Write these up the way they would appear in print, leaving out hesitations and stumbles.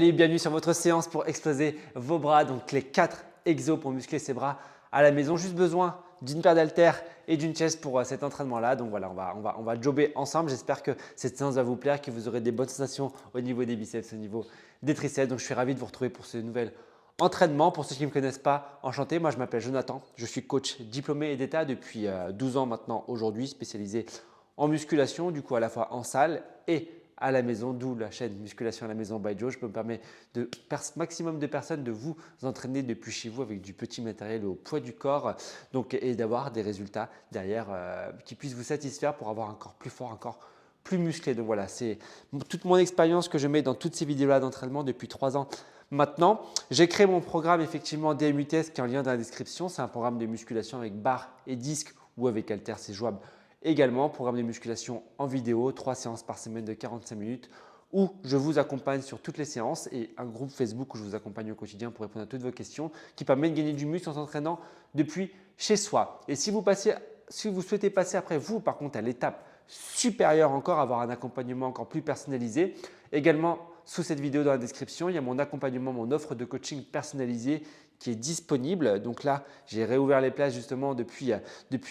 Allez, bienvenue sur votre séance pour exploser vos bras. Donc les 4 exos pour muscler ses bras à la maison. Juste besoin d'une paire d'haltères et d'une chaise pour cet entraînement-là. Donc voilà, on va jobber ensemble. J'espère que cette séance va vous plaire, que vous aurez des bonnes sensations au niveau des biceps, au niveau des triceps. Donc je suis ravi de vous retrouver pour ce nouvel entraînement. Pour ceux qui ne me connaissent pas, enchanté. Moi, je m'appelle Jonathan. Je suis coach diplômé et d'État depuis 12 ans maintenant aujourd'hui, spécialisé en musculation, du coup à la fois en salle et à la maison, d'où la chaîne Musculation à la maison by Joe. Je peux me permettre de maximum de personnes de vous entraîner depuis chez vous avec du petit matériel au poids du corps et d'avoir des résultats derrière qui puissent vous satisfaire pour avoir encore plus fort, encore plus musclé. Donc voilà, c'est toute mon expérience que je mets dans toutes ces vidéos-là d'entraînement depuis 3 ans. Maintenant, j'ai créé mon programme effectivement DMUTS qui est en lien dans la description. C'est un programme de musculation avec barre et disque ou avec haltères, c'est jouable. Également, programme de musculation en vidéo, 3 séances par semaine de 45 minutes où je vous accompagne sur toutes les séances et un groupe Facebook où je vous accompagne au quotidien pour répondre à toutes vos questions qui permet de gagner du muscle en s'entraînant depuis chez soi. Et si vous souhaitez passer après vous par contre à l'étape supérieure encore, avoir un accompagnement encore plus personnalisé, également sous cette vidéo dans la description, il y a mon accompagnement, mon offre de coaching personnalisée qui est disponible. Donc là, j'ai réouvert les places justement depuis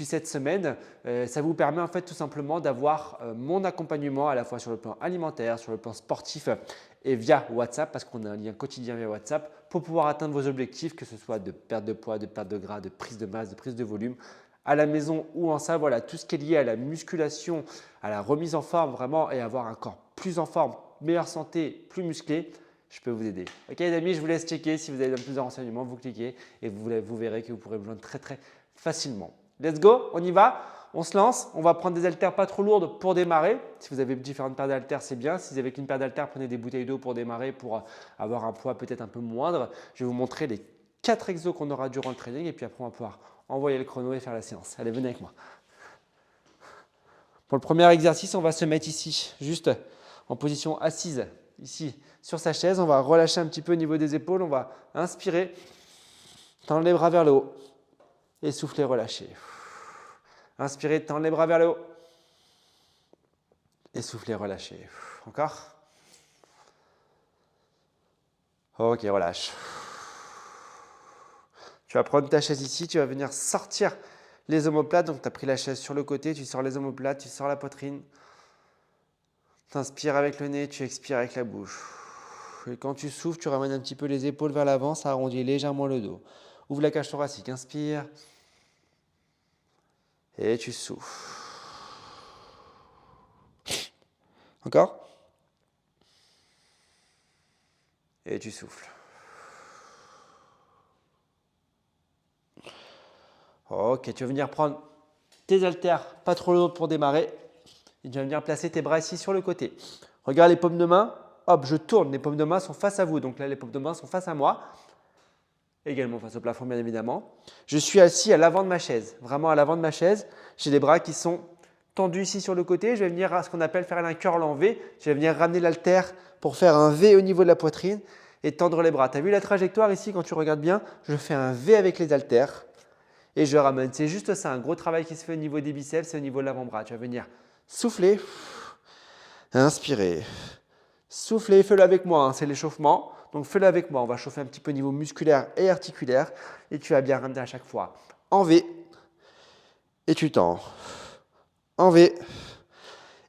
cette semaine. Ça vous permet en fait tout simplement d'avoir mon accompagnement à la fois sur le plan alimentaire, sur le plan sportif et via WhatsApp parce qu'on a un lien quotidien via WhatsApp pour pouvoir atteindre vos objectifs, que ce soit de perte de poids, de perte de gras, de prise de masse, de prise de volume à la maison ou en salle. Voilà, tout ce qui est lié à la musculation, à la remise en forme vraiment et avoir un corps plus en forme, meilleure santé, plus musclé. Je peux vous aider. Ok les amis, je vous laisse checker. Si vous avez plus de renseignements, vous cliquez et vous verrez que vous pourrez me joindre très facilement. Let's go, on y va. On se lance. On va prendre des haltères pas trop lourdes pour démarrer. Si vous avez différentes paires d'haltères, c'est bien. Si vous avez qu'une paire d'haltères, prenez des bouteilles d'eau pour démarrer pour avoir un poids peut-être un peu moindre. Je vais vous montrer les 4 exos qu'on aura durant le training et puis après on va pouvoir envoyer le chrono et faire la séance. Allez, venez avec moi. Pour le premier exercice, on va se mettre ici, juste en position assise. Ici, sur sa chaise, on va relâcher un petit peu au niveau des épaules. On va inspirer, tendre les bras vers le haut et souffler, relâcher. Inspirez, tendre les bras vers le haut et souffler, relâcher. Encore. Ok, relâche. Tu vas prendre ta chaise ici, tu vas venir sortir les omoplates. Donc, tu as pris la chaise sur le côté, tu sors les omoplates, tu sors la poitrine. Tu inspires avec le nez, tu expires avec la bouche. Et quand tu souffles, tu ramènes un petit peu les épaules vers l'avant, ça arrondit légèrement le dos. Ouvre la cage thoracique, inspire. Et tu souffles. Encore. Et tu souffles. Ok, tu vas venir prendre tes haltères pas trop lourdes pour démarrer. Et tu vas venir placer tes bras ici sur le côté. Regarde les paumes de main. Hop, je tourne. Les paumes de main sont face à vous. Donc là, les paumes de main sont face à moi. Également face au plafond, bien évidemment. Je suis assis à l'avant de ma chaise. Vraiment à l'avant de ma chaise. J'ai les bras qui sont tendus ici sur le côté. Je vais venir à ce qu'on appelle faire un curl en V. Je vais venir ramener l'haltère pour faire un V au niveau de la poitrine et tendre les bras. Tu as vu la trajectoire ici quand tu regardes bien? Je fais un V avec les haltères et je ramène. C'est juste ça, un gros travail qui se fait au niveau des biceps et au niveau de l'avant-bras. Tu vas venir souffler, inspirer, souffler, fais-le avec moi, hein, c'est l'échauffement. Donc fais-le avec moi, on va chauffer un petit peu au niveau musculaire et articulaire et tu vas bien ramener à chaque fois. En V et tu tends. En V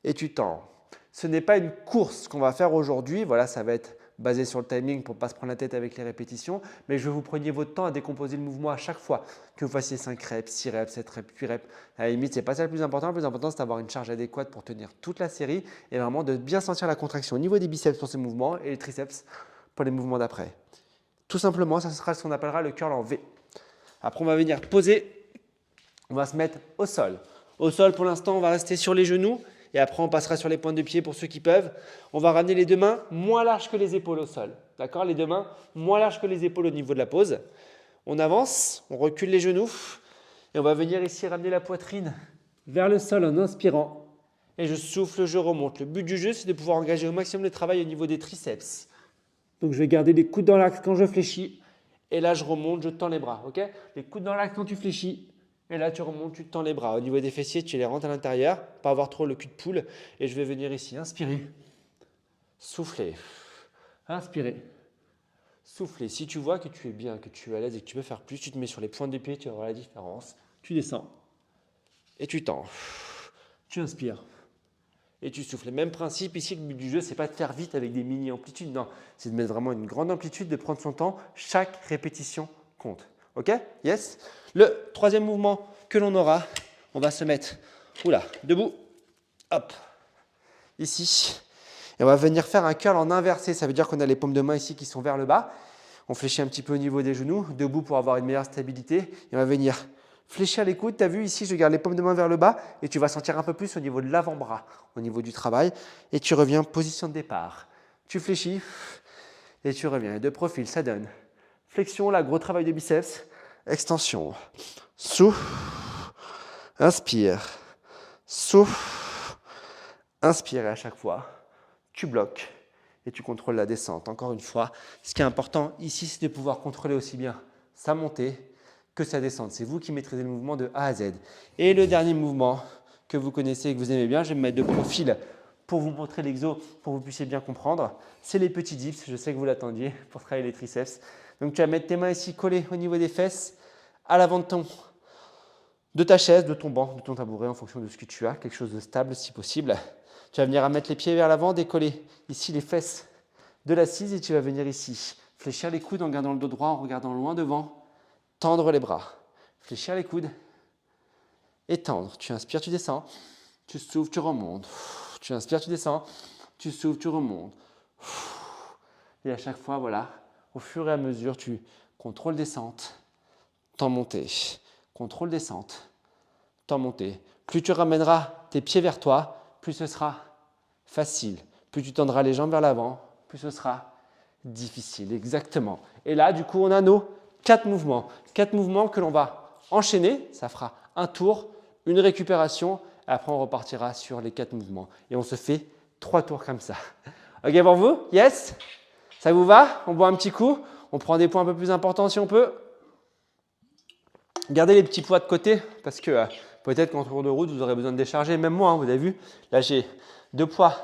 et tu tends. Ce n'est pas une course qu'on va faire aujourd'hui, voilà, ça va être basé sur le timing pour ne pas se prendre la tête avec les répétitions, mais je veux que vous preniez votre temps à décomposer le mouvement à chaque fois, que vous fassiez 5 reps, 6 reps, 7 reps, 8 reps. À la limite, ce n'est pas ça le plus important. Le plus important, c'est d'avoir une charge adéquate pour tenir toute la série et vraiment de bien sentir la contraction au niveau des biceps pour ces mouvements et les triceps pour les mouvements d'après. Tout simplement, ça sera ce qu'on appellera le curl en V. Après, on va venir poser, on va se mettre au sol. Au sol, pour l'instant, on va rester sur les genoux. Et après, on passera sur les pointes de pied pour ceux qui peuvent. On va ramener les deux mains moins larges que les épaules au sol. D'accord? Les deux mains moins larges que les épaules au niveau de la pose. On avance, on recule les genoux. Et on va venir ici ramener la poitrine vers le sol en inspirant. Et je souffle, je remonte. Le but du jeu, c'est de pouvoir engager au maximum le travail au niveau des triceps. Donc, je vais garder les coudes dans l'axe quand je fléchis. Et là, je remonte, je tends les bras. Okay? Les coudes dans l'axe quand tu fléchis. Et là, tu remontes, tu tends les bras. Au niveau des fessiers, tu les rentres à l'intérieur, pas avoir trop le cul de poule. Et je vais venir ici, inspirer, souffler, Inspirez. Soufflez. Si tu vois que tu es bien, que tu es à l'aise et que tu peux faire plus, tu te mets sur les pointes des pieds, tu vas voir la différence. Tu descends et tu tends. Tu inspires et tu souffles. Le même principe ici, le but du jeu, c'est pas de faire vite avec des mini amplitudes, non. C'est de mettre vraiment une grande amplitude, de prendre son temps. Chaque répétition compte. Ok? Yes? Le troisième mouvement que l'on aura, on va se mettre, debout, hop, ici. Et on va venir faire un curl en inversé. Ça veut dire qu'on a les paumes de main ici qui sont vers le bas. On fléchit un petit peu au niveau des genoux, debout pour avoir une meilleure stabilité. Et on va venir fléchir les coudes. Tu as vu ici, je garde les paumes de main vers le bas et tu vas sentir un peu plus au niveau de l'avant-bras, au niveau du travail. Et tu reviens, position de départ. Tu fléchis et tu reviens. Et de profil, ça donne flexion, là, gros travail de biceps. Extension. Souffle. Inspire. Souffle. Inspire et à chaque fois, tu bloques et tu contrôles la descente. Encore une fois, ce qui est important ici, c'est de pouvoir contrôler aussi bien sa montée que sa descente. C'est vous qui maîtrisez le mouvement de A à Z. Et le dernier mouvement que vous connaissez et que vous aimez bien, je vais me mettre de profil pour vous montrer l'exo, pour que vous puissiez bien comprendre. C'est les petits dips, je sais que vous l'attendiez pour travailler les triceps. Donc tu vas mettre tes mains ici collées au niveau des fesses, à l'avant de ta chaise, de ton banc, de ton tabouret en fonction de ce que tu as, quelque chose de stable si possible. Tu vas venir à mettre les pieds vers l'avant, décoller ici les fesses de l'assise et tu vas venir ici. Fléchir les coudes en gardant le dos droit, en regardant loin devant. Tendre les bras. Fléchir les coudes et tendre. Tu inspires, tu descends. Tu souffles, tu remontes. Tu inspires, tu descends. Tu souffles, tu remontes. Et à chaque fois, voilà, au fur et à mesure, tu contrôles descente, temps montée. Contrôle descente, temps montée. Plus tu ramèneras tes pieds vers toi, plus ce sera facile. Plus tu tendras les jambes vers l'avant, plus ce sera difficile. Exactement. Et là, du coup, on a nos 4 mouvements. 4 mouvements que l'on va enchaîner. Ça fera un tour, une récupération. Et après, on repartira sur les 4 mouvements. Et on se fait 3 tours comme ça. OK pour vous? Yes? Ça vous va? On boit un petit coup. On prend des points un peu plus importants si on peut. Gardez les petits poids de côté parce que peut-être qu'en cours de route, vous aurez besoin de décharger. Même moi, vous avez vu, là, j'ai 2 poids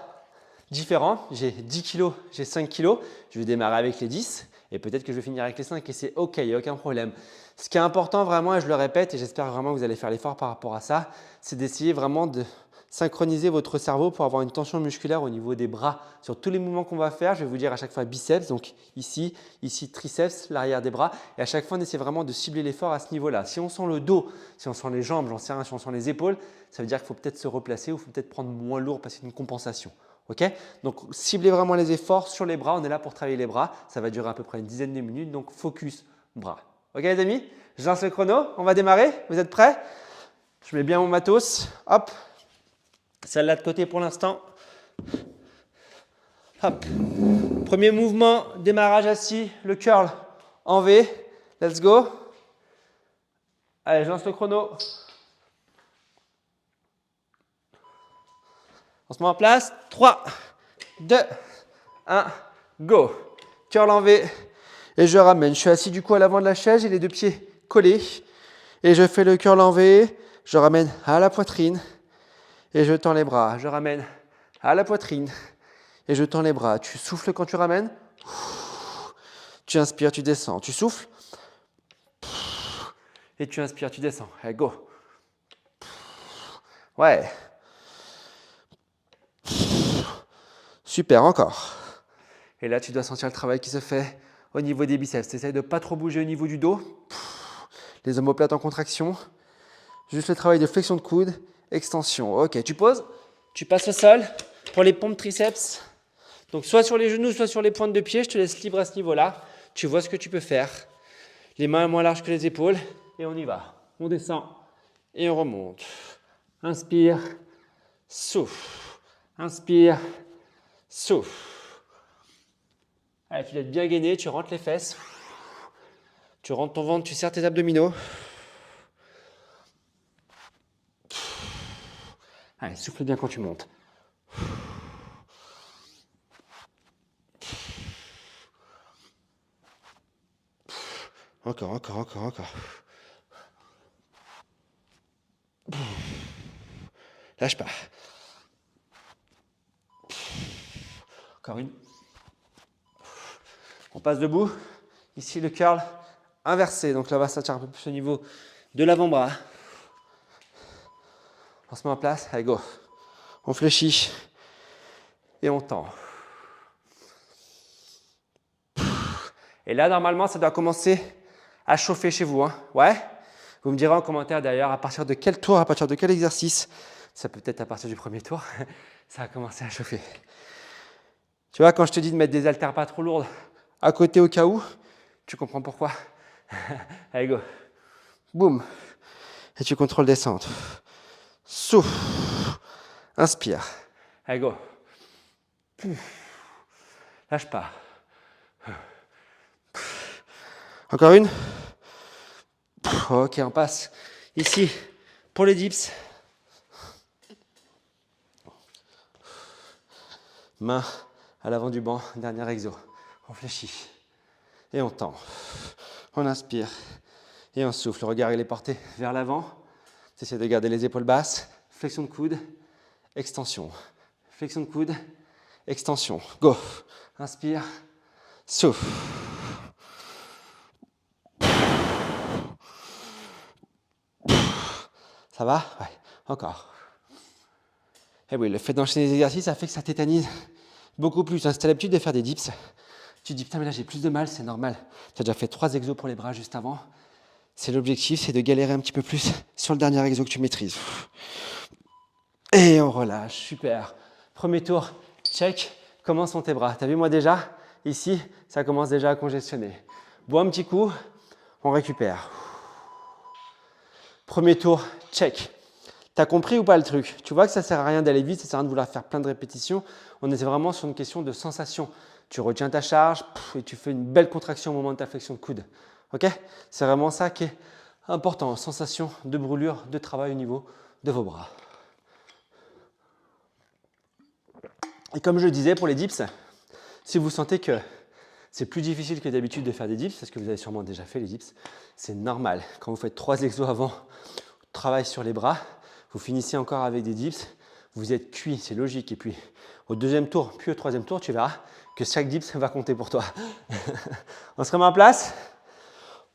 différents. J'ai 10 kg, j'ai 5 kg. Je vais démarrer avec les 10 et peut-être que je vais finir avec les 5 et c'est OK, il n'y a aucun problème. Ce qui est important vraiment, et je le répète et j'espère vraiment que vous allez faire l'effort par rapport à ça, c'est d'essayer vraiment de synchroniser votre cerveau pour avoir une tension musculaire au niveau des bras. Sur tous les mouvements qu'on va faire, je vais vous dire à chaque fois biceps, donc ici triceps, l'arrière des bras. Et à chaque fois, on essaie vraiment de cibler l'effort à ce niveau-là. Si on sent le dos, si on sent les jambes, j'en sais rien, si on sent les épaules, ça veut dire qu'il faut peut-être se replacer ou il faut peut-être prendre moins lourd parce que c'est une compensation. Okay, donc, ciblez vraiment les efforts sur les bras. On est là pour travailler les bras. Ça va durer à peu près une dizaine de minutes. Donc, focus bras. OK, les amis? Je lance le chrono. On va démarrer. Vous êtes prêts? Je mets bien mon matos. Hop. Celle-là de côté pour l'instant. Hop. Premier mouvement, démarrage assis. Le curl en V. Let's go. Allez, je lance le chrono. On se met en place. 3, 2, 1, go. Curl en V. Et je ramène. Je suis assis du coup à l'avant de la chaise. J'ai les 2 pieds collés. Et je fais le curl en V. Je ramène à la poitrine. Et je tends les bras. Je ramène à la poitrine. Et je tends les bras. Tu souffles quand tu ramènes. Tu inspires, tu descends. Tu souffles. Et tu inspires, tu descends. Allez, go. Ouais. Super, encore. Et là, tu dois sentir le travail qui se fait au niveau des biceps. Essaye de ne pas trop bouger au niveau du dos. Les omoplates en contraction. Juste le travail de flexion de coude, extension. Ok, tu poses. Tu passes au sol pour les pompes triceps. Donc, soit sur les genoux, soit sur les pointes de pied. Je te laisse libre à ce niveau-là. Tu vois ce que tu peux faire. Les mains moins larges que les épaules. Et on y va. On descend et on remonte. Inspire, souffle. Inspire, souffle. Allez, tu dois être bien gainé, tu rentres les fesses. Tu rentres ton ventre, tu serres tes abdominaux. Allez, souffle bien quand tu montes. Encore, encore, encore, encore. Lâche pas. Encore une. On passe debout. Ici, le curl inversé. Donc là, on va se sentir un peu plus au niveau de l'avant-bras. On se met en place. Allez, go. On fléchit et on tend. Et là, normalement, ça doit commencer à chauffer chez vous. Hein. Ouais? Vous me direz en commentaire d'ailleurs à partir de quel tour, à partir de quel exercice. Ça peut être à partir du premier tour. Ça a commencé à chauffer. Tu vois, quand je te dis de mettre des haltères pas trop lourdes à côté au cas où, tu comprends pourquoi. Allez, go. Boum. Et tu contrôles descente. Souffle. Inspire. Allez, go. Lâche pas. Encore une. Ok, on passe ici pour les dips. Main à l'avant du banc, dernier exo. On fléchit et on tend. On inspire et on souffle. Le regard il est porté vers l'avant. Tu essaies de garder les épaules basses. Flexion de coude, extension. Flexion de coude, extension. Go. Inspire, souffle. Ça va? Ouais. Encore. Et oui, le fait d'enchaîner les exercices, ça fait que ça tétanise beaucoup plus. Si tu as l'habitude de faire des dips, tu te dis putain mais là j'ai plus de mal, c'est normal. Tu as déjà fait 3 exos pour les bras juste avant. C'est l'objectif, c'est de galérer un petit peu plus sur le dernier exo que tu maîtrises. Et on relâche, super. Premier tour, check. Comment sont tes bras? Tu as vu moi déjà? Ici, ça commence déjà à congestionner. Bois un petit coup, on récupère. Premier tour, check. Tu as compris ou pas le truc? Tu vois que ça ne sert à rien d'aller vite, ça sert à rien de vouloir faire plein de répétitions. On est vraiment sur une question de sensation. Tu retiens ta charge et tu fais une belle contraction au moment de ta flexion de coude. Ok? C'est vraiment ça qui est important. Sensation de brûlure, de travail au niveau de vos bras. Et comme je le disais pour les dips, si vous sentez que c'est plus difficile que d'habitude de faire des dips, parce que vous avez sûrement déjà fait les dips, c'est normal. Quand vous faites 3 exos avant, travail sur les bras, vous finissez encore avec des dips, vous êtes cuit, c'est logique. Et puis au deuxième tour, puis au troisième tour, tu verras que chaque dips va compter pour toi. On se remet en place,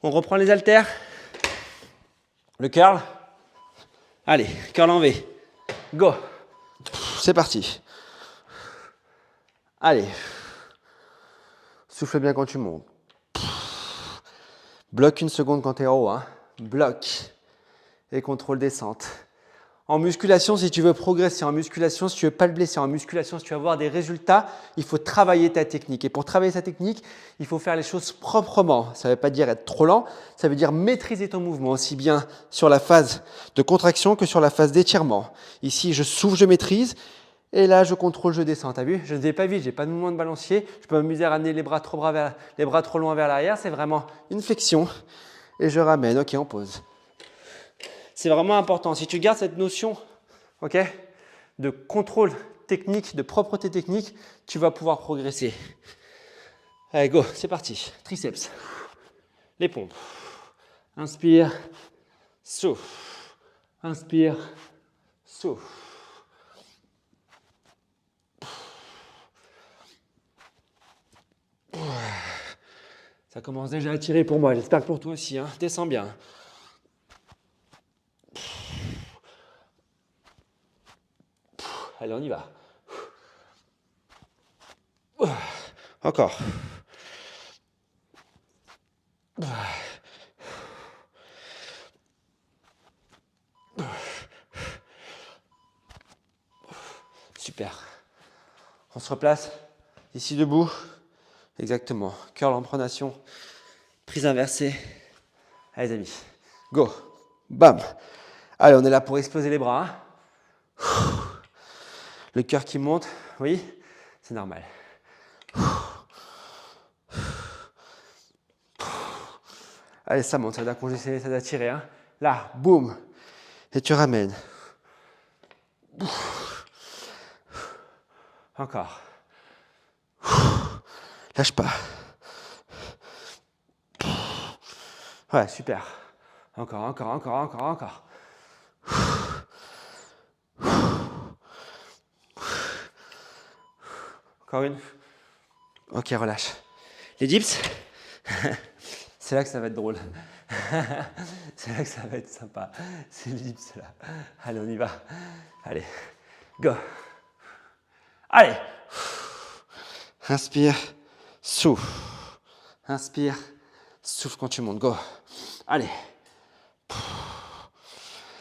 on reprend les haltères, le curl. Allez, curl en V, go. C'est parti. Allez, souffle bien quand tu montes. Bloque une seconde quand tu es en haut. Hein. Bloque et contrôle descente. En musculation, si tu veux progresser, en musculation, si tu veux pas te blesser, en musculation, si tu veux avoir des résultats, il faut travailler ta technique. Et pour travailler ta technique, il faut faire les choses proprement. Ça ne veut pas dire être trop lent, ça veut dire maîtriser ton mouvement, aussi bien sur la phase de contraction que sur la phase d'étirement. Ici, je souffle, je maîtrise. Et là, je contrôle, je descends. T'as vu? Je ne vais pas vite, je n'ai pas de mouvement de balancier. Je peux m'amuser à ramener les bras trop loin vers l'arrière. C'est vraiment une flexion. Et je ramène. Ok, on pose. C'est vraiment important. Si tu gardes cette notion de contrôle technique, de propreté technique, tu vas pouvoir progresser. Allez, go, c'est parti. Triceps. Les pompes. Inspire, souffle. Inspire, souffle. Ça commence déjà à tirer pour moi. J'espère que pour toi aussi. Hein. Descends bien. Allez, on y va. Encore. Super. On se replace. Ici debout. Exactement. Curl en pronation. Prise inversée. Allez les amis. Go. Bam. Allez, on est là pour exploser les bras. Le cœur qui monte. Oui, c'est normal. Allez, ça monte, ça doit congestionner, ça doit tirer. Hein. Là, boum. Et tu ramènes. Encore. Lâche pas. Ouais, super. Encore, encore, encore, encore, encore. Encore une. Ok, relâche. Les dips, c'est là que ça va être drôle. C'est là que ça va être sympa. C'est les dips là. Allez, on y va. Allez, go. Allez. Inspire, souffle. Inspire, souffle quand tu montes. Go. Allez.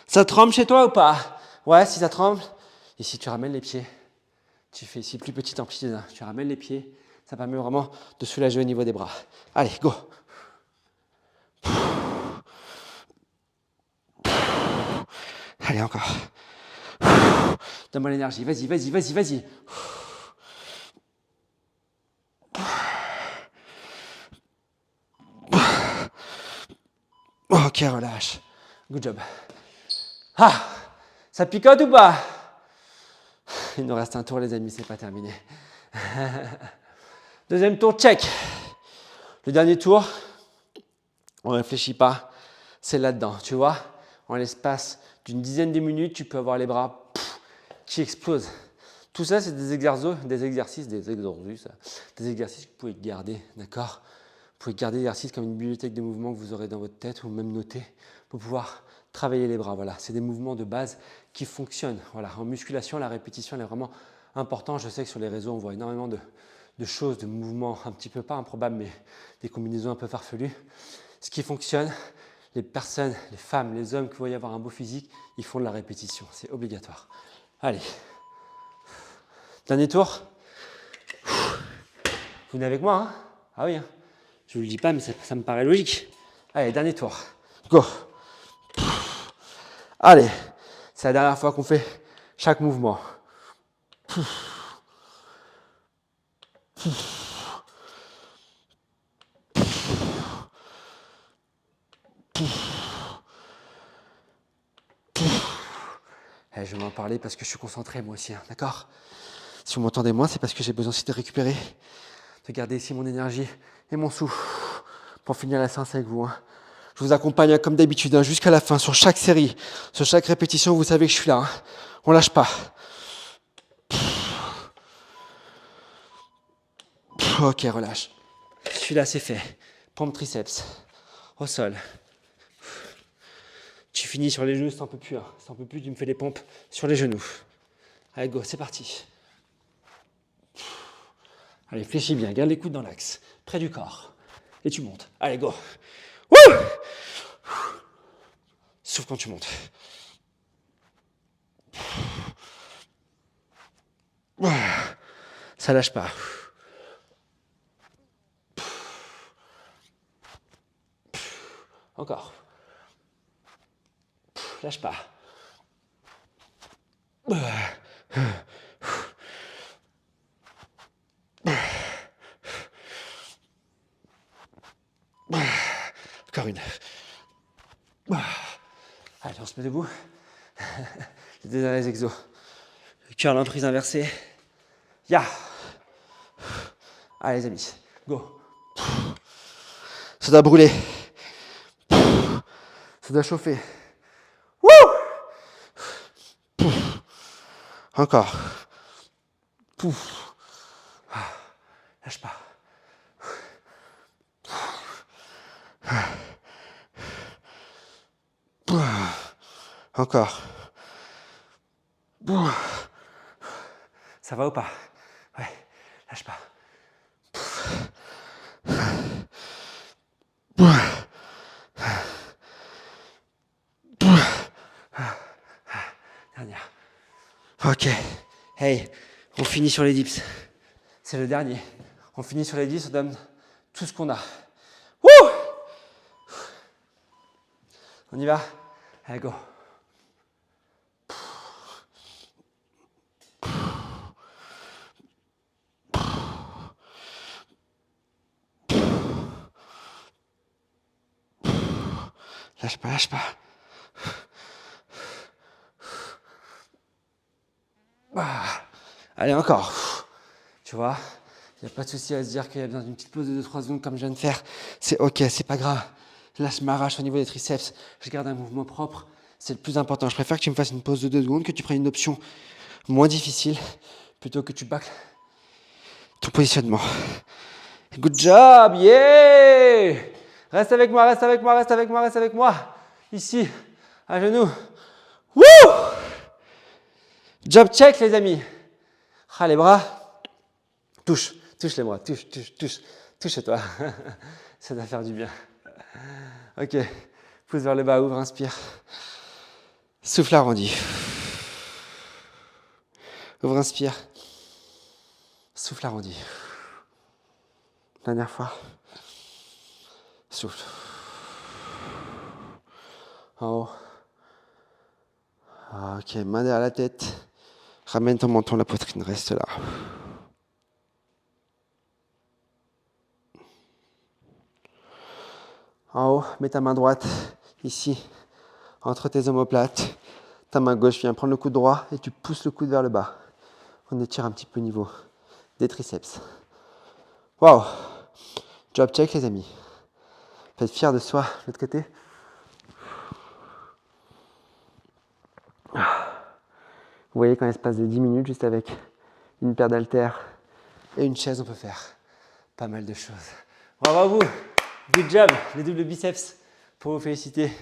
Ça tremble chez toi ou pas? Ouais, si ça tremble. Et si tu ramènes les pieds, tu fais ici plus petite amplitude. Hein. Tu ramènes les pieds. Ça permet vraiment de soulager au niveau des bras. Allez, go. Allez, encore. Donne-moi l'énergie. Vas-y, vas-y, vas-y, vas-y. Ok, relâche. Good job. Ah, ça picote ou pas? Il nous reste un tour, les amis, c'est pas terminé. Deuxième tour, check. Le dernier tour, on ne réfléchit pas, c'est là-dedans. Tu vois, en l'espace d'une dizaine de minutes, tu peux avoir les bras qui explosent. Tout ça, c'est des exercices que vous pouvez garder, d'accord? Vous pouvez garder l'exercice comme une bibliothèque de mouvements que vous aurez dans votre tête ou même noter pour pouvoir travailler les bras. Voilà, c'est des mouvements de base qui fonctionnent. Voilà, en musculation, la répétition elle est vraiment importante. Je sais que sur les réseaux, on voit énormément de choses, de mouvements un petit peu pas improbables, mais des combinaisons un peu farfelues. Ce qui fonctionne, les personnes, les femmes, les hommes qui vont y avoir un beau physique, ils font de la répétition. C'est obligatoire. Allez. Dernier tour. Vous venez avec moi, hein? Ah oui, hein? Je ne vous le dis pas, mais ça me paraît logique. Allez, dernier tour. Go. Allez, c'est la dernière fois qu'on fait chaque mouvement. Je vais m'en parler parce que je suis concentré moi aussi, hein, d'accord? Si vous m'entendez moins, c'est parce que j'ai besoin aussi de récupérer, de garder ici mon énergie et mon souffle pour finir la séance avec vous. Hein. Je vous accompagne comme d'habitude hein, jusqu'à la fin, sur chaque série, sur chaque répétition, vous savez que je suis là. Hein. On lâche pas. Ok, relâche. Celui-là, c'est fait. Pompe triceps. Au sol. Tu finis sur les genoux si t'en peux plus. Hein. Si t'en peux plus, tu me fais les pompes sur les genoux. Allez, go, c'est parti. Allez, fléchis bien, garde les coudes dans l'axe, près du corps. Et tu montes. Allez, go. Wouh! Souffle quand tu montes. Ça lâche pas. Encore. Lâche pas. Encore une. Allez, on se met debout. C'était dans les exos. Le cœur, l'emprise inversée. Ya. Allez les amis, go. Ça doit brûler. Ça doit chauffer. Wouh! Encore. Pouf. Lâche pas. Encore. Ça va ou pas? Ouais, lâche pas. Dernière. Ok. Hey, on finit sur les dips. C'est le dernier. On finit sur les dips, on donne tout ce qu'on a. Wouh! On y va? Allez, go. Lâche pas, lâche pas. Allez, encore. Tu vois, il n'y a pas de souci à se dire qu'il y a besoin d'une petite pause de 2-3 secondes comme je viens de faire. C'est ok, c'est pas grave. Là, je m'arrache au niveau des triceps. Je garde un mouvement propre. C'est le plus important. Je préfère que tu me fasses une pause de 2 secondes, que tu prennes une option moins difficile, plutôt que tu bâcles ton positionnement. Good job, yeah! Reste avec moi, reste avec moi, reste avec moi, reste avec moi. Ici, à genoux. Wouh! Job check, les amis. Ah, les bras. Touche, touche les bras, touche, touche, touche. Touche-toi. Ça va faire du bien. Ok, pouce vers le bas, ouvre, inspire. Souffle arrondi. Ouvre, inspire. Souffle arrondi. Dernière fois. Souffle. En haut. Ok, main derrière la tête. Ramène ton menton, la poitrine reste là. En haut, mets ta main droite ici, entre tes omoplates. Ta main gauche vient prendre le coude droit et tu pousses le coude vers le bas. On étire un petit peu au niveau des triceps. Waouh! Job check, les amis. Faites fier de soi, de l'autre côté. Vous voyez qu'en l'espace de 10 minutes, juste avec une paire d'haltères et une chaise, on peut faire pas mal de choses. Bravo à vous! Good job, les doubles biceps pour vous féliciter.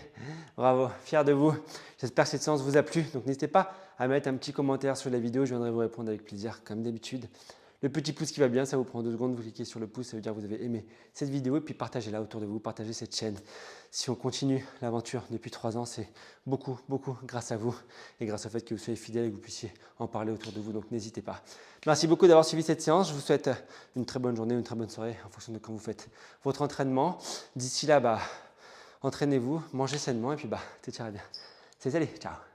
Bravo, fier de vous. J'espère que cette séance vous a plu. Donc n'hésitez pas à mettre un petit commentaire sur la vidéo. Je viendrai vous répondre avec plaisir, comme d'habitude. Le petit pouce qui va bien, ça vous prend 2 secondes. Vous cliquez sur le pouce, ça veut dire que vous avez aimé cette vidéo. Et puis partagez-la autour de vous, partagez cette chaîne. Si on continue l'aventure depuis 3 ans, c'est beaucoup, beaucoup grâce à vous. Et grâce au fait que vous soyez fidèles et que vous puissiez en parler autour de vous. Donc n'hésitez pas. Merci beaucoup d'avoir suivi cette séance. Je vous souhaite une très bonne journée, une très bonne soirée en fonction de quand vous faites votre entraînement. D'ici là, entraînez-vous, mangez sainement et puis tout ira bien. C'est salut, ciao.